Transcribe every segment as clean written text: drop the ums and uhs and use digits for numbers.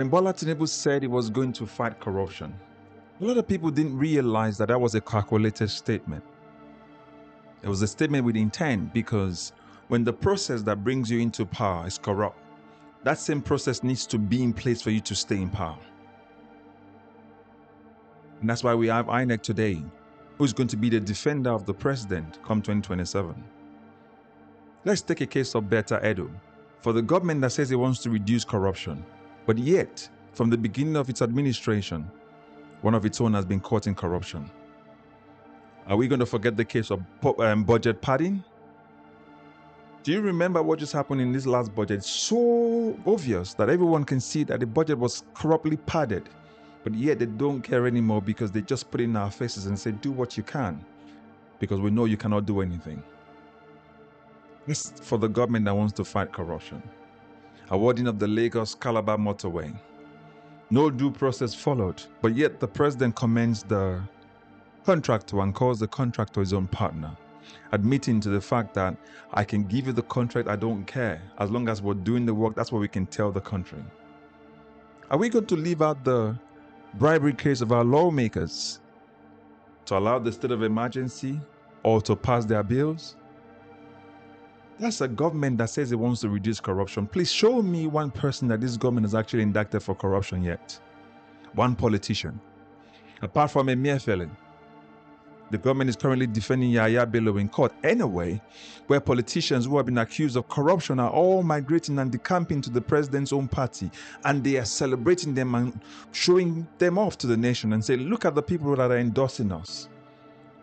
When Bola Tinubu said he was going to fight corruption, a lot of people didn't realize that that was a calculated statement. It was a statement with intent, because when the process that brings you into power is corrupt, that same process needs to be in place for you to stay in power. And that's why we have INEC today, who's going to be the defender of the president come 2027. Let's take a case of Betta Edu. For the government that says it wants to reduce corruption, but yet, from the beginning of its administration, one of its own has been caught in corruption. Are we going to forget the case of budget padding? Do you remember what just happened in this last budget? It's so obvious that everyone can see that the budget was corruptly padded, but yet they don't care anymore because they just put it in our faces and say, do what you can, because we know you cannot do anything. This is for the government that wants to fight corruption. Awarding of the Lagos-Calabar motorway. No due process followed, but yet the president commends the contractor and calls the contractor his own partner, admitting to the fact that I can give you the contract, I don't care. As long as we're doing the work, that's what we can tell the country. Are we going to leave out the bribery case of our lawmakers to allow the state of emergency or to pass their bills? That's a government that says it wants to reduce corruption. Please show me one person that this government has actually indicted for corruption yet. One politician. Apart from a mere felon. The government is currently defending Yahya Bello in court anyway, where politicians who have been accused of corruption are all migrating and decamping to the president's own party, and they are celebrating them and showing them off to the nation and say, look at the people that are endorsing us.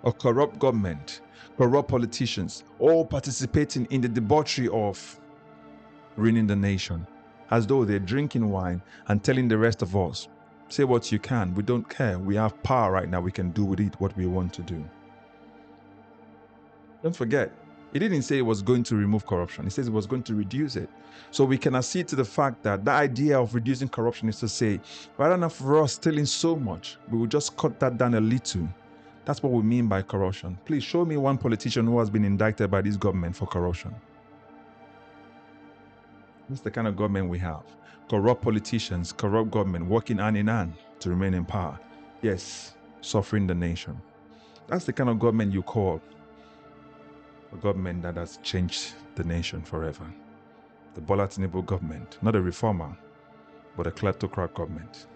A corrupt government, corrupt politicians, all participating in the debauchery of ruining the nation, as though they're drinking wine and telling the rest of us, say what you can, we don't care, we have power right now, we can do with it what we want to do. Don't forget, he didn't say he was going to remove corruption, he says he was going to reduce it. So we can accede to the fact that the idea of reducing corruption is to say, rather than for us stealing so much, we will just cut that down a little. That's what we mean by corruption. Please show me one politician who has been indicted by this government for corruption. That's the kind of government we have. Corrupt politicians, corrupt government, working hand in hand to remain in power. Yes, suffering the nation. That's the kind of government you call a government that has changed the nation forever. The Bola Tinubu government, not a reformer, but a kleptocrat government.